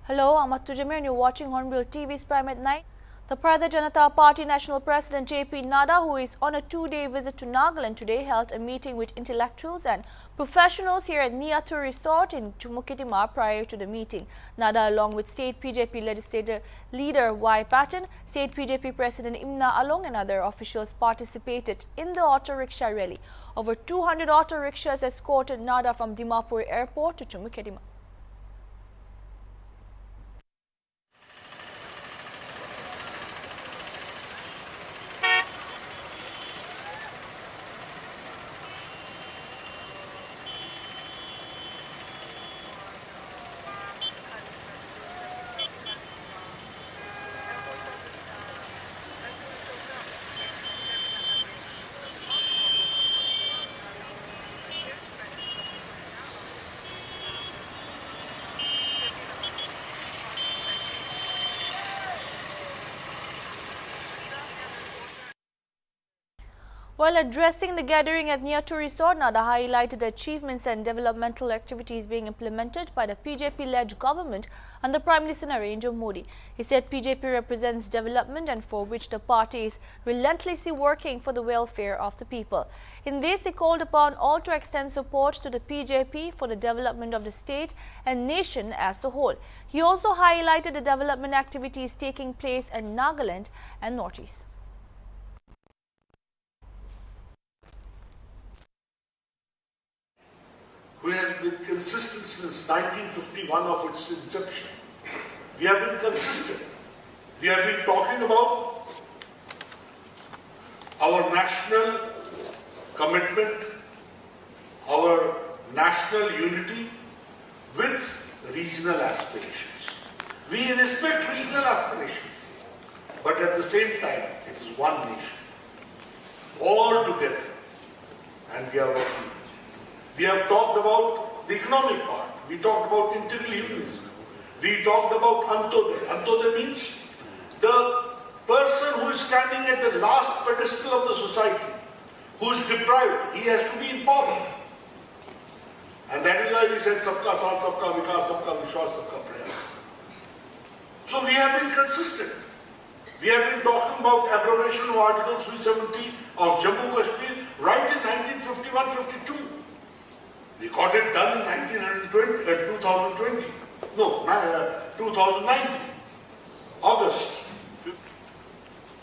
Hello, I'm Attu Jamir and you're watching Hornbill TV's Prime at Night. The Bharatiya Janata Party National President J.P. Nadda, who is on a two-day visit to Nagaland today, held a meeting with intellectuals and professionals here at Niyatu Resort in Chumukedima prior to the meeting. Nadda, along with State BJP Legislative Leader Y. Patton, State BJP President Imna Along and other officials participated in the auto rickshaw rally. Over 200 auto rickshaws escorted Nadda from Dimapur Airport to Chumukedima. While addressing the gathering at Niyatu Resort, Nadda highlighted the achievements and developmental activities being implemented by the BJP-led government under Prime Minister Narendra Modi. He said BJP represents development and for which the party is relentlessly working for the welfare of the people. In this, he called upon all to extend support to the BJP for the development of the state and nation as a whole. He also highlighted the development activities taking place in Nagaland and Northeast. We have been consistent since 1951 of its inception. We have been consistent. We have been talking about our national commitment, our national unity with regional aspirations. We respect regional aspirations, but at the same time, it is one nation, all together, and we are working. We have talked about the economic part. We talked about integral unionism. We talked about Antodaya. Antodaya means the person who is standing at the last pedestal of the society, who is deprived, he has to be empowered. And that is why we said Sabka Saath, Sabka Vikas, Sabka Vishwas, Sabka Prayas. So we have been consistent. We have been talking about abrogation of Article 370 of Jammu Kashmir right in 1951-52. We got it done in 2020. No, 2019, August.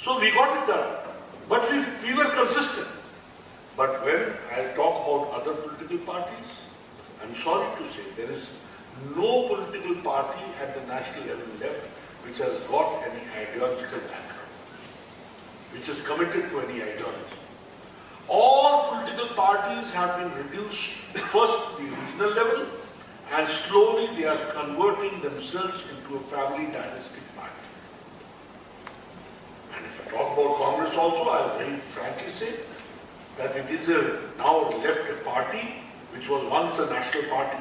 So we got it done. But we were consistent. But when I talk about other political parties, I'm sorry to say there is no political party at the national level left which has got any ideological background, which is committed to any ideology. All political parties have been reduced first to the regional level and slowly they are converting themselves into a family dynastic party. And if I talk about Congress also, I will very frankly say that it is now left a party which was once a national party.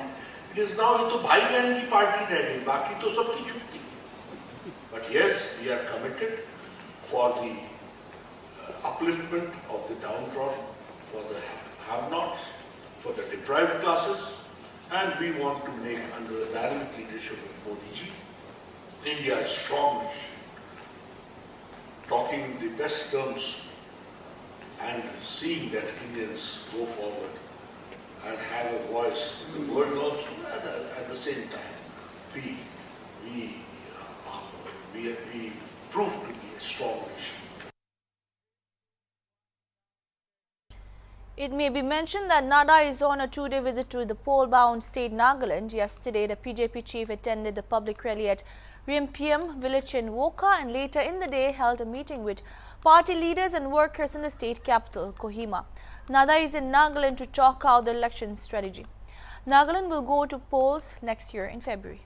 It is now a bhai behan ki party reh gayi, baki to sabki chutti. But yes, we are committed for the upliftment of the downtrodden, for the have-nots, for the deprived classes, and we want to make, under the dynamic leadership of Modi ji, India a strong nation, talking in the best terms and seeing that Indians go forward and have a voice in the world also, and at the same time, we prove to be a strong nation. It may be mentioned that Nadda is on a two-day visit to the pole-bound state Nagaland. Yesterday, the BJP chief attended the public rally at Rimpiem village in Woka and later in the day held a meeting with party leaders and workers in the state capital, Kohima. Nadda is in Nagaland to chalk out the election strategy. Nagaland will go to polls next year in February.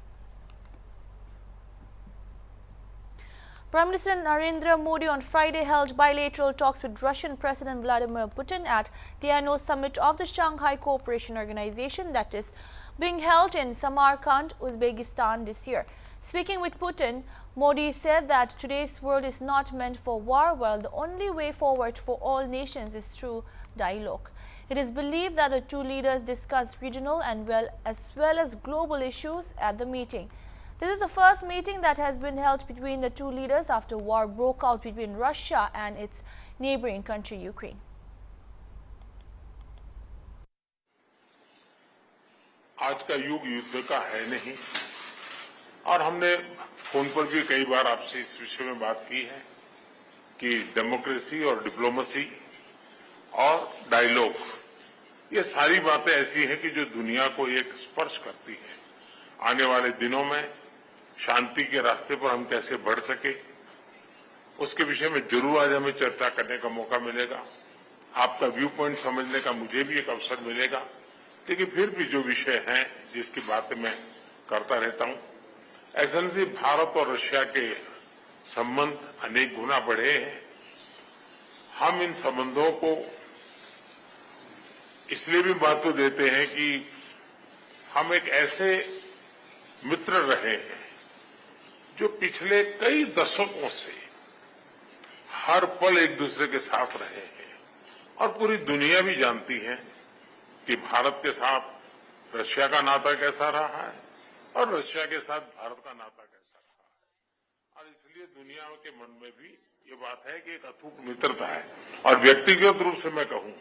Prime Minister Narendra Modi on Friday held bilateral talks with Russian President Vladimir Putin at the annual summit of the Shanghai Cooperation Organization that is being held in Samarkand, Uzbekistan this year. Speaking with Putin, Modi said that today's world is not meant for war, while the only way forward for all nations is through dialogue. It is believed that the two leaders discussed regional and as well as global issues at the meeting. This is the first meeting that has been held between the two leaders after war broke out between Russia and its neighboring country, Ukraine. आज का युग युद्ध का है नहीं और हमने phone पर भी कई बार आपसे इस विषय में बात की है कि डेमोक्रेसी और डिप्लोमेसी और डायलॉग ये सारी बातें ऐसी हैं कि जो दुनिया को एक स्पर्श करती है। आने वाले दिनों में शांति के रास्ते पर हम कैसे बढ़ सके उसके विषय में जरूर आज हमें चर्चा करने का मौका मिलेगा। आपका व्यू पॉइंट समझने का मुझे भी एक अवसर मिलेगा, लेकिन फिर भी जो विषय हैं जिसकी बातें मैं करता रहता हूं। एक्सेलेंसी, भारत और रशिया के संबंध अनेक गुना बढ़े हैं। हम इन संबंधों को इसलिए भी महत्व देते हैं कि हम एक ऐसे मित्र रहे हैं जो पिछले कई दशकों से हर पल एक दूसरे के साथ रहे हैं और पूरी दुनिया भी जानती है कि भारत के साथ रशिया का नाता कैसा रहा है और रशिया के साथ भारत का नाता कैसा रहा है। और इसलिए दुनिया के मन में भी ये बात है कि एक अटूट मित्रता है। और व्यक्तिगत रूप से मैं कहूं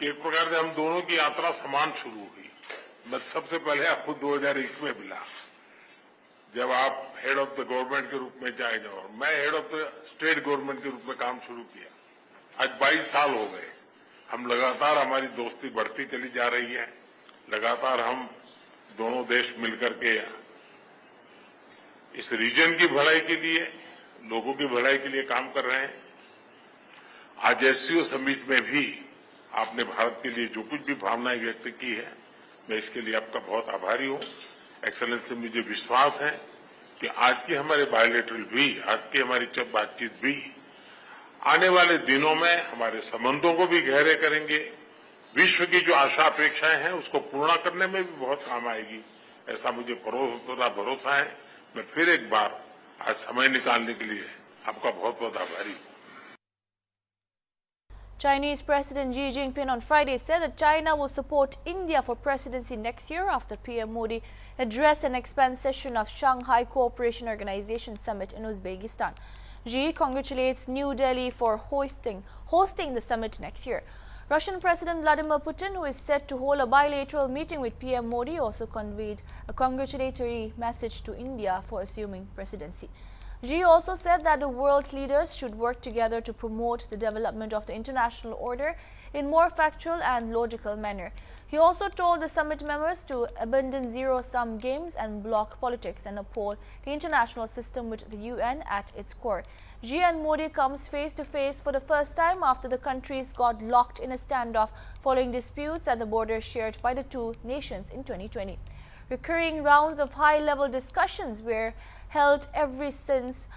कि एक प्रकार से हम दोनों की यात्रा समान शुरू हुई। मैं सबसे पहले आपको 2001 में मिला, जब आप हेड ऑफ द गवर्नमेंट के रूप में जाए और मैं head of the state government के रूप में काम शुरू किया। आज 22 साल हो गए। हम लगातार, हमारी दोस्ती बढ़ती चली जा रही है। लगातार हम दोनों देश मिलकर के इस रीजन की भलाई के लिए, लोगों की भलाई के लिए काम कर रहे हैं। आज एससीओ समिट में भी आपने भारत के लिए जो कुछ भी भावनाएं व्यक्त की है, मैं इसके लिए आपका बहुत आभारी हूं। एक्सेलेंसी, मुझे विश्वास है कि आज की हमारे बायोलेटरल भी, आज की हमारी बातचीत भी आने वाले दिनों में हमारे संबंधों को भी गहरे करेंगे। विश्व की जो आशा अपेक्षाएं हैं उसको पूर्ण करने में भी बहुत काम आएगी, ऐसा मुझे पूरा भरोसा है। मैं फिर एक बार आज समय निकालने के लिए आपका बहुत बहुत आभारी हूं। Chinese President Xi Jinping on Friday said that China will support India for presidency next year after PM Modi addressed an expanded session of Shanghai Cooperation Organization Summit in Uzbekistan. Xi congratulates New Delhi for hosting the summit next year. Russian President Vladimir Putin, who is set to hold a bilateral meeting with PM Modi, also conveyed a congratulatory message to India for assuming presidency. Xi also said that the world's leaders should work together to promote the development of the international order in more factual and logical manner. He also told the summit members to abandon zero-sum games and bloc politics and uphold the international system with the UN at its core. Xi and Modi comes face to face for the first time after the countries got locked in a standoff following disputes at the border shared by the two nations in 2020. Recurring rounds of high-level discussions were held ever since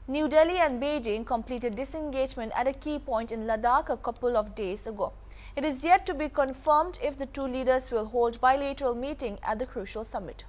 New Delhi and Beijing completed disengagement at a key point in Ladakh a couple of days ago. It is yet to be confirmed if the two leaders will hold bilateral meeting at the crucial summit.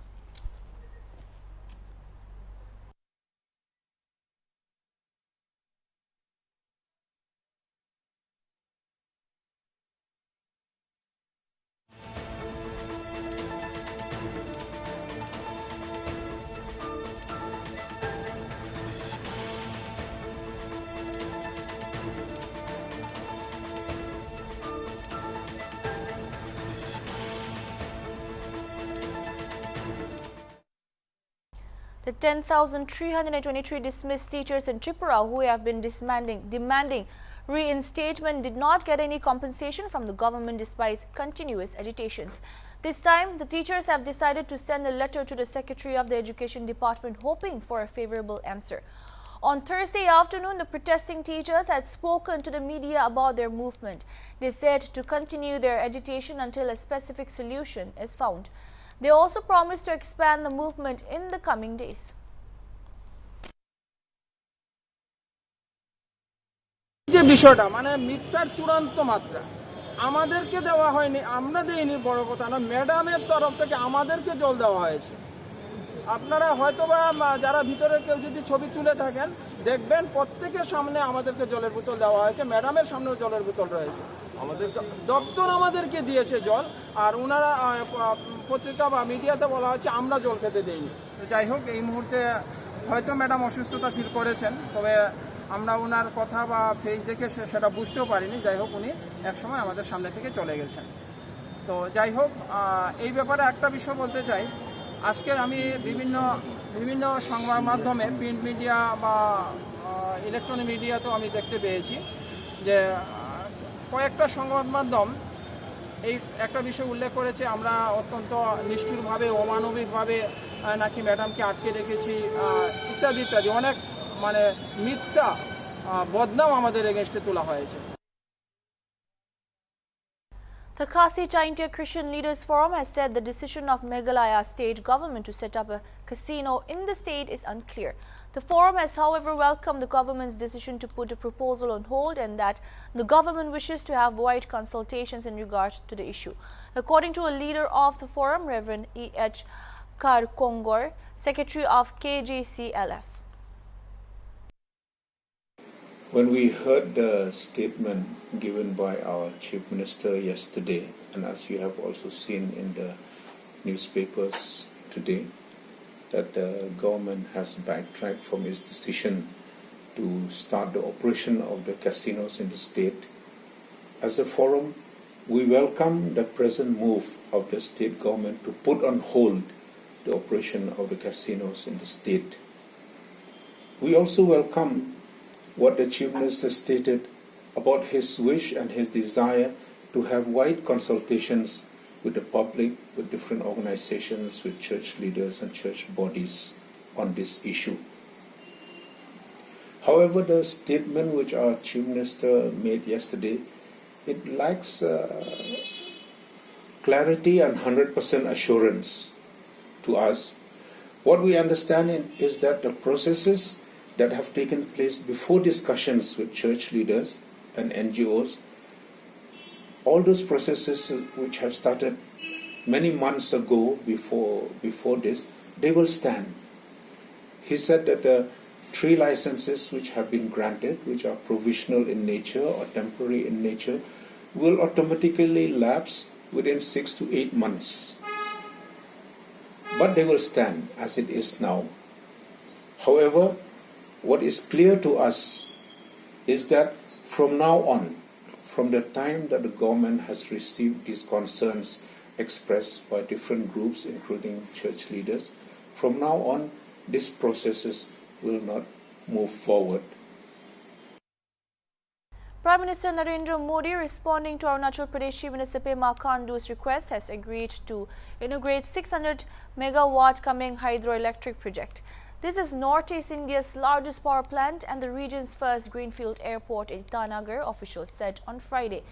The 10,323 dismissed teachers in Tripura who have been demanding reinstatement did not get any compensation from the government despite continuous agitations. This time, the teachers have decided to send a letter to the Secretary of the Education Department hoping for a favorable answer. On Thursday afternoon, the protesting teachers had spoken to the media about their movement. They said to continue their agitation until a specific solution is found. They also promised to expand the movement in the coming days. যে বিষয়টা মানে মিথ্যার চূড়ান্ত মাত্রা আমাদেরকে দেওয়া হয়নি, আমরা দেইনি, বড় কথা না, ম্যাডামের তরফ থেকে আমাদেরকে জল দেওয়া হয়েছে। আপনারা হয়তোবা যারা ভিতরে কেউ যদি ছবি তুলে থাকেন দেখবেন প্রত্যেকের সামনে আমাদেরকে জলের বোতল দেওয়া হয়েছে, ম্যাডামের সামনেও জলের বোতল রয়েছে। আমাদের দপ্তর আমাদেরকে দিয়েছে জল, আর ওনারা পত্রিকা বা মিডিয়াতে বলা হচ্ছে আমরা জল খেতে দেইনি। যাই হোক, এই মুহূর্তে হয়তো ম্যাডাম অসুস্থতা ফিল করেছেন, তবে আমরা ওনার কথা বা ফেস দেখে সেটা বুঝতেও পারিনি। যাই হোক, উনি একসময় আমাদের সামনে থেকে চলে গেছেন। তো যাই হোক, এই ব্যাপারে একটা বিষয় বলতে চাই। আজকে আমি বিভিন্ন সংবাদ মাধ্যমে, প্রিন্ট মিডিয়া বা ইলেকট্রনিক মিডিয়াতেও আমি দেখতে পেয়েছি যে কয়েকটা সংবাদ মাধ্যম এই একটা বিষয় উল্লেখ করেছে, আমরা অত্যন্ত নিষ্ঠুরভাবে, অমানবিকভাবে নাকি ম্যাডামকে আটকে রেখেছি, ইত্যাদি ইত্যাদি অনেক মিথ্যা বদনাম আমাদের এগেনস্টে তোলা হয়েছে। The Khasi Chaintia Christian Leaders Forum has said the decision of Meghalaya state government to set up a casino in the state is unclear. The forum has, however, welcomed the government's decision to put a proposal on hold and that the government wishes to have wide consultations in regard to the issue. According to a leader of the forum, Reverend E.H. Karkongor, Secretary of KJCLF. When we heard the statement given by our Chief Minister yesterday, and as you have also seen in the newspapers today, that the government has backtracked from its decision to start the operation of the casinos in the state, as a forum, we welcome the present move of the state government to put on hold the operation of the casinos in the state. We also welcome what the Chief Minister stated about his wish and his desire to have wide consultations with the public, with different organizations, with church leaders and church bodies on this issue. However, the statement which our Chief Minister made yesterday, it lacks clarity and 100% assurance to us. What we understand is that the processes that have taken place before discussions with church leaders and NGOs, all those processes which have started many months ago before this, they will stand. He said that the 3 licenses which have been granted, which are provisional in nature or temporary in nature, will automatically lapse within 6 to 8 months. But they will stand as it is now. However, what is clear to us is that from now on, from the time that the government has received these concerns expressed by different groups, including church leaders, from now on, these processes will not move forward. Prime Minister Narendra Modi, responding to Arunachal Pradesh Chief Minister Pema Khandu's request, has agreed to inaugurate 600 megawatt Kameng hydroelectric project. This is Northeast India's largest power plant and the region's first greenfield airport in Itanagar, officials said on Friday.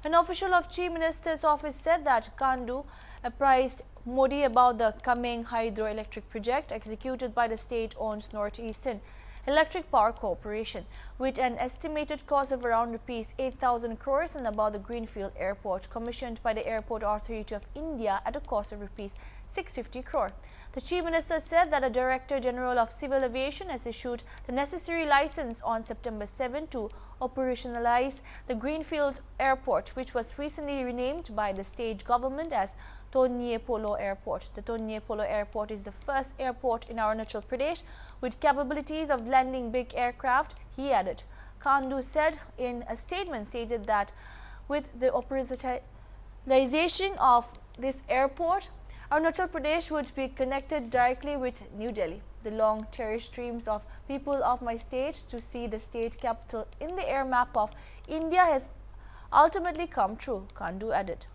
An official of Chief Minister's office said that Khandu apprised Modi about the Kameng hydroelectric project executed by the state-owned Northeastern Electric Power Corporation, with an estimated cost of around Rs 8,000 crores, and about the greenfield airport commissioned by the Airport Authority of India at a cost of Rs 650 crore. The Chief Minister said that the Director General of Civil Aviation has issued the necessary license on September 7 to operationalize the greenfield airport, which was recently renamed by the state government as Tonye Polo Airport. The Tonye Polo Airport is the first airport in Arunachal Pradesh with capabilities of landing big aircraft, he added. Khandu said in a statement stated that with the operationalization of this airport, Arunachal Pradesh would be connected directly with New Delhi. The long cherished dreams of people of my state to see the state capital in the air map of India has ultimately come true, Khandu added.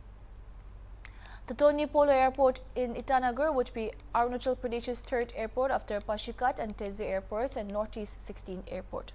The Tonye Polo Airport in Itanagar would be Arunachal Pradesh's 3rd airport after Pashikat and Teze airports and Northeast 16th airport.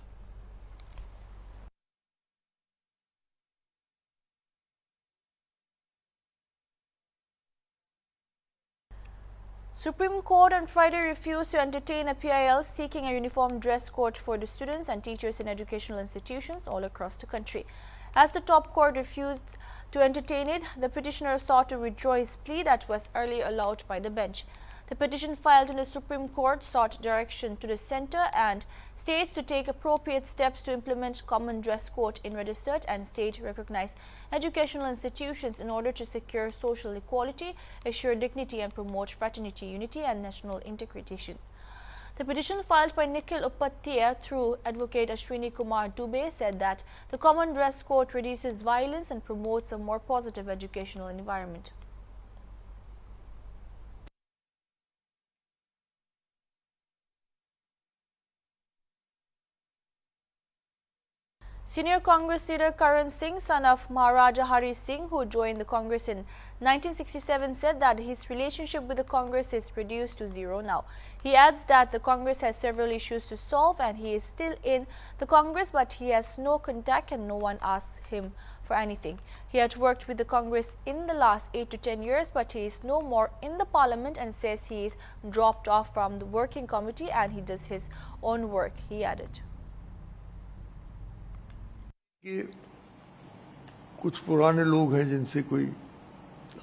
Supreme Court on Friday refused to entertain a PIL seeking a uniform dress code for the students and teachers in educational institutions all across the country. As the top court refused to entertain it, the petitioner sought to withdraw his plea that was earlier allowed by the bench. The petition filed in the Supreme Court sought direction to the centre and states to take appropriate steps to implement common dress code in registered and state-recognized educational institutions in order to secure social equality, assure dignity and promote fraternity, unity and national integration. The petition filed by Nikhil Upadhyay through Advocate Ashwini Kumar Dubey said that the common dress code reduces violence and promotes a more positive educational environment. Senior Congress leader Karan Singh, son of Maharaja Hari Singh, who joined the Congress in 1967, said that his relationship with the Congress is reduced to zero now. He adds that the Congress has several issues to solve and he is still in the Congress, but he has no contact and no one asks him for anything. He had worked with the Congress in the last 8 to 10 years, but he is no more in the Parliament and says he is dropped off from the working committee and he does his own work, he added. कि कुछ पुराने लोग हैं जिनसे कोई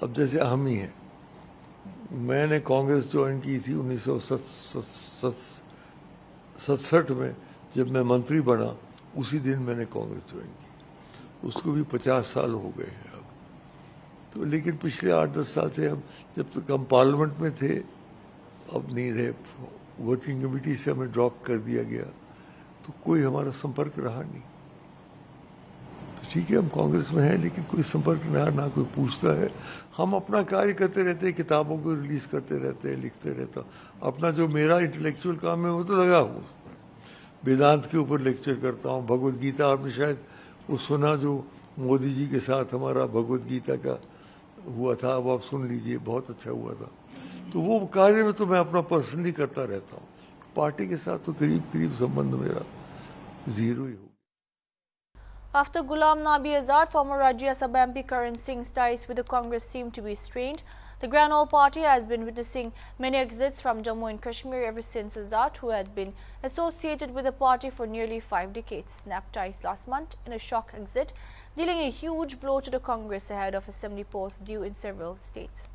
अब जैसे हम ही हैं। मैंने कांग्रेस ज्वाइन की थी 1967 में, जब मैं मंत्री बना उसी दिन मैंने कांग्रेस ज्वाइन की। उसको भी 50 साल हो गए हैं अब तो। लेकिन पिछले 8-10 साल से हम जब तक हम पार्लियामेंट में थे, अब नहीं रहे, वर्किंग कमेटी से हमें ड्रॉप कर दिया गया, तो कोई हमारा संपर्क रहा नहीं। ठीक है, हम कांग्रेस में हैं, लेकिन कोई संपर्क ना कोई पूछता है। हम अपना कार्य करते रहते हैं, किताबों को रिलीज करते रहते हैं, लिखते रहता हूँ। अपना जो मेरा इंटेलेक्चुअल काम है वो तो लगा हूँ। वेदांत के ऊपर लेक्चर करता हूँ, भगवत गीता आपने शायद वो सुना जो मोदी जी के साथ हमारा भगवत गीता का हुआ था, अब आप सुन लीजिए, बहुत अच्छा हुआ था। तो वो कार्य में तो मैं अपना पर्सनली करता रहता हूँ। पार्टी के साथ तो करीब संबंध मेरा जीरो ही हो। After Ghulam Nabi Azad, former Rajya Sabha MP Karan Singh's ties with the Congress seem to be strained. The Grand Old Party has been witnessing many exits from Jammu and Kashmir ever since Azad, who had been associated with the party for nearly 5 decades, snapped ties last month in a shock exit, dealing a huge blow to the Congress ahead of assembly polls due in several states.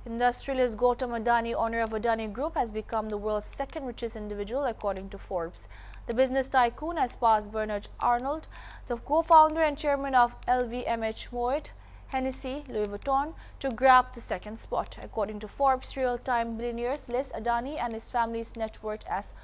Industrialist Gautam Adani, owner of Adani Group, has become the world's second richest individual according to Forbes. The business tycoon has passed Bernard Arnault, the co-founder and chairman of LVMH Moet, Hennessy, Louis Vuitton, to grab the second spot. According to Forbes' real-time billionaires list, Adani and his family's net worth as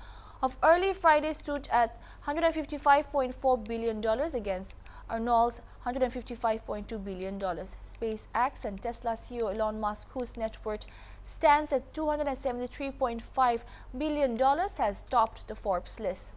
of early Friday stood at $155.4 billion against Arnault's $155.2 billion. SpaceX and Tesla CEO Elon Musk, whose net worth stands at $273.5 billion, has topped the Forbes list.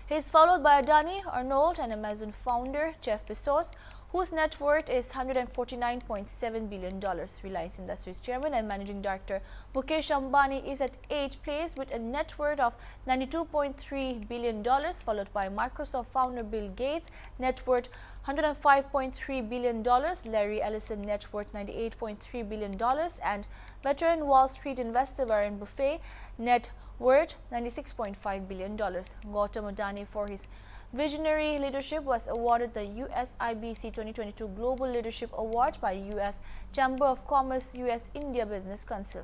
He is followed by Adani, Arnault and Amazon founder Jeff Bezos, whose net worth is $149.7 billion. Reliance Industries chairman and managing director Mukesh Ambani is at 8th place with a net worth of $92.3 billion, followed by Microsoft founder Bill Gates, net worth $105.3 billion, Larry Ellison, net worth $98.3 billion, and veteran Wall Street investor Warren Buffett, net worth $96.5 billion. Gautam Adani, for his visionary leadership, was awarded the USIBC 2022 Global Leadership Award by U.S. Chamber of Commerce U.S.-India Business Council.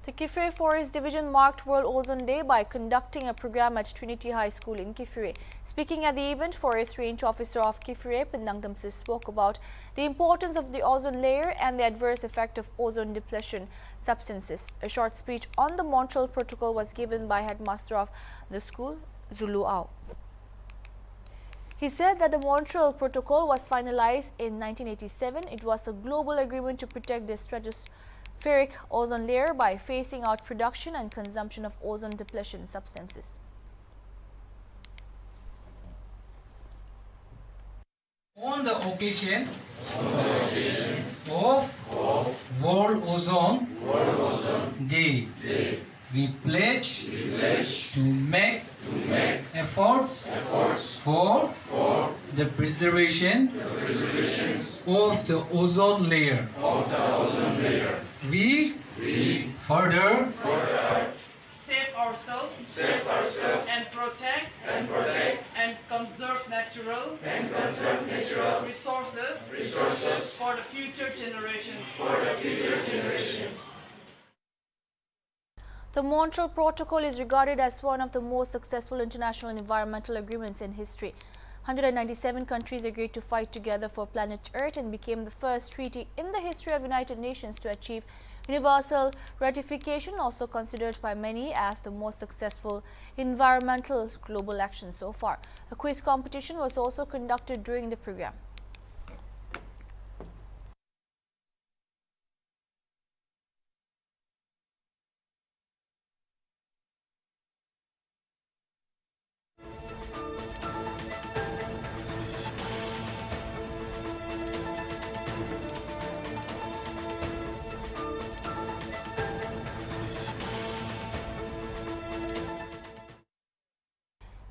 The Kifire Forest Division marked World Ozone Day by conducting a program at Trinity High School in Kifire. Speaking at the event, Forest Range Officer of Kifire, Pendang Damsu, spoke about the importance of the ozone layer and the adverse effect of ozone depletion substances. A short speech on the Montreal Protocol was given by headmaster of the school, Zulu Au. He said that the Montreal Protocol was finalized in 1987. It was a global agreement to protect the stratospheric ozone layer by phasing out production and consumption of ozone depletion substances. On the occasion of World Ozone Day, we pledge to make efforts for the preservation of the ozone layer. We further save ourselves and protect and conserve natural resources for the future generations. The Montreal Protocol is regarded as one of the most successful international environmental agreements in history. 197 countries agreed to fight together for planet Earth and became the first treaty in the history of United Nations to achieve universal ratification, also considered by many as the most successful environmental global action so far. A quiz competition was also conducted during the program.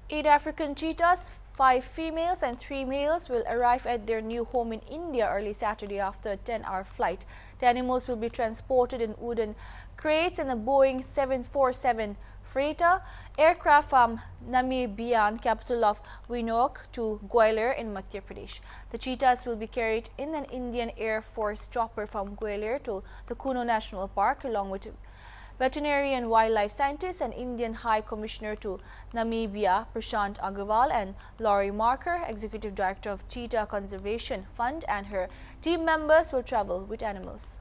Eight African cheetahs, 5 females and 3 males, will arrive at their new home in India early Saturday after a 10-hour flight. The animals will be transported in wooden crates in a Boeing 747 freighter aircraft from Namibian capital of Windhoek to Gwalior in Madhya Pradesh. The cheetahs will be carried in an Indian Air Force chopper from Gwalior to the Kuno National Park, along with veterinary and wildlife scientist and Indian High Commissioner to Namibia, Prashant Agarwal, and Laurie Marker, Executive Director of Cheetah Conservation Fund, and her team members will travel with animals.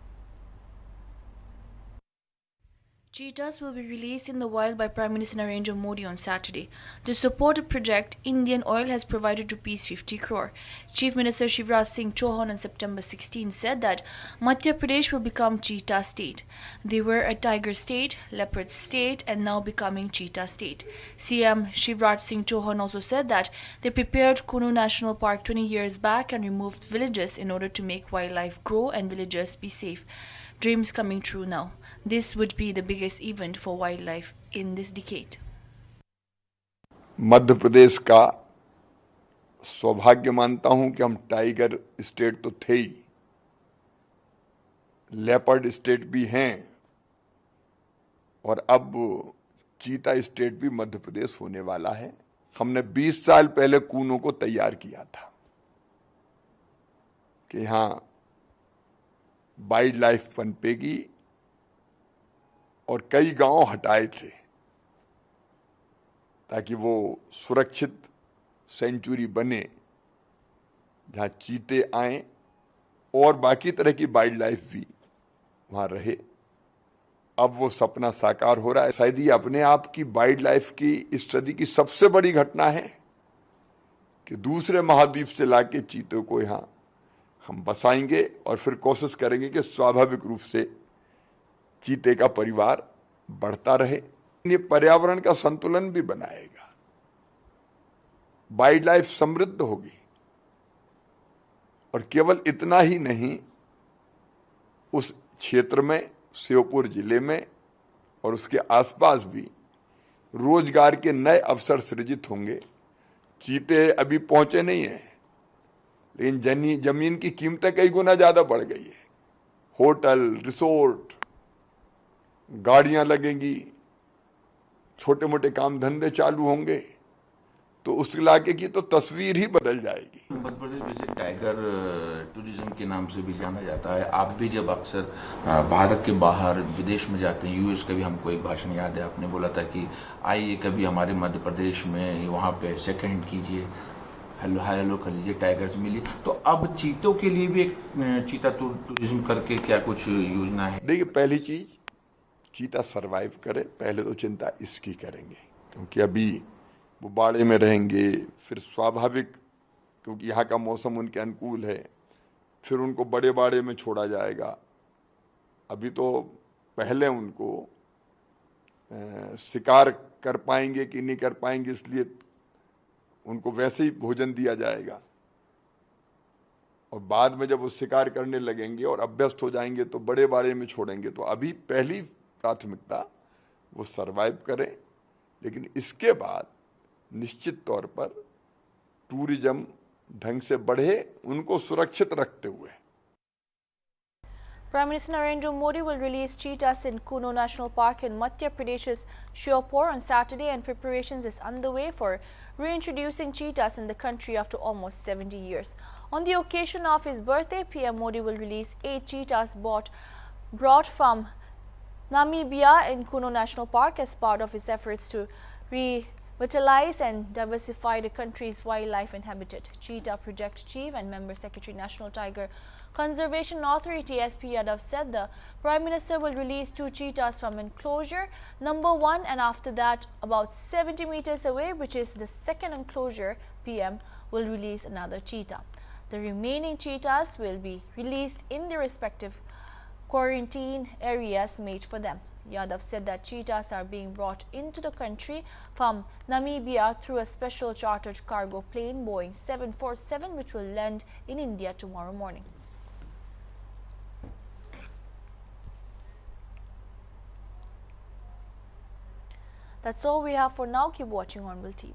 Cheetahs will be released in the wild by Prime Minister Narendra Modi on Saturday. To support the project, Indian Oil has provided ₹50 crore. Chief Minister Shivraj Singh Chauhan on September 16 said that Madhya Pradesh will become cheetah state. They were a tiger state, leopard state, and now becoming cheetah state. CM Shivraj Singh Chauhan also said that they prepared Kuno National Park 20 years back and removed villages in order to make wildlife grow and villagers be safe. Dreams coming true now. This would be the biggest event for wildlife in this decade. Madhya Pradesh का सौभाग्य मानता हूं कि हम tiger state तो थे ही, leopard state भी हैं और अब चीता स्टेट भी मध्य प्रदेश होने वाला है। हमने 20 साल पहले कूनों को तैयार किया था कि यहां वाइल्ड लाइफ पनपेगी और कई गांव हटाए थे ताकि वो सुरक्षित सेंचुरी बने जहां चीते आए और बाकी तरह की वाइल्ड लाइफ भी वहां रहे। अब वो सपना साकार हो रहा है। शायद ये अपने आप की वाइल्ड लाइफ की इस सदी की सबसे बड़ी घटना है कि दूसरे महाद्वीप से लाके चीतों को यहां हम बसाएंगे और फिर कोशिश करेंगे कि स्वाभाविक रूप से चीते का परिवार बढ़ता रहे। ये पर्यावरण का संतुलन भी बनाएगा, वाइल्ड लाइफ समृद्ध होगी और केवल इतना ही नहीं, उस क्षेत्र में श्योपुर जिले में और उसके आसपास भी रोजगार के नए अवसर सृजित होंगे। चीते अभी पहुंचे नहीं हैं, लेकिन जमीन की कीमतें कई गुना ज्यादा बढ़ गई है। होटल, रिसोर्ट, गाड़ियां लगेंगी, छोटे मोटे काम धंधे चालू होंगे, तो उस इलाके की तो तस्वीर ही बदल जाएगी। मध्य प्रदेश वैसे टाइगर टूरिज्म के नाम से भी जाना जाता है। आप भी जब अक्सर भारत के बाहर विदेश में जाते हैं, यूएस का भी हमको एक भाषण याद है, आपने बोला था कि आइए कभी हमारे मध्य प्रदेश में, वहाँ पे सेकंड हैंड कीजिए, हेलो कर लीजिए, टाइगर से मिलिए। तो अब चीतों के लिए भी एक चीता टूरिज्म करके क्या कुछ योजना है? देखिए, पहली चीज चीता सरवाइव करे, पहले तो चिंता इसकी करेंगे, क्योंकि अभी वो बाड़े में रहेंगे, फिर स्वाभाविक, क्योंकि यहाँ का मौसम उनके अनुकूल है, फिर उनको बड़े बाड़े में छोड़ा जाएगा। अभी तो पहले उनको शिकार कर पाएंगे कि नहीं कर पाएंगे, इसलिए उनको वैसे ही भोजन दिया जाएगा और बाद में जब वो शिकार करने लगेंगे और अभ्यस्त हो जाएंगे तो बड़े बाड़े में छोड़ेंगे। तो अभी पहली प्राथमिकता वो सरवाइव करें, लेकिन इसके बाद निश्चित तौर पर टूरिज्म ढंग से बढ़े, उनको सुरक्षित रखते हुए। Prime Minister Narendra Modi will release cheetahs in Kuno National Park in Madhya Pradesh's Shiopur on Saturday, and preparations is underway for reintroducing cheetahs in the country after almost 70 years. On the occasion of his birthday, PM Modi will release 8 cheetahs brought from Namibia in Kuno National Park as part of his efforts to revitalize and diversify the country's wildlife and habitat. Cheetah Project Chief and Member Secretary National Tiger Conservation Authority SP Yadav said the Prime Minister will release 2 cheetahs from enclosure number 1, and after that about 70 meters away, which is the second enclosure, PM will release another cheetah. The remaining cheetahs will be released in their respective quarantine areas made for them. Yadav said that cheetahs are being brought into the country from Namibia through a special chartered cargo plane Boeing 747, which will land in India tomorrow morning. That's all we have for now. Keep watching Hornbill TV.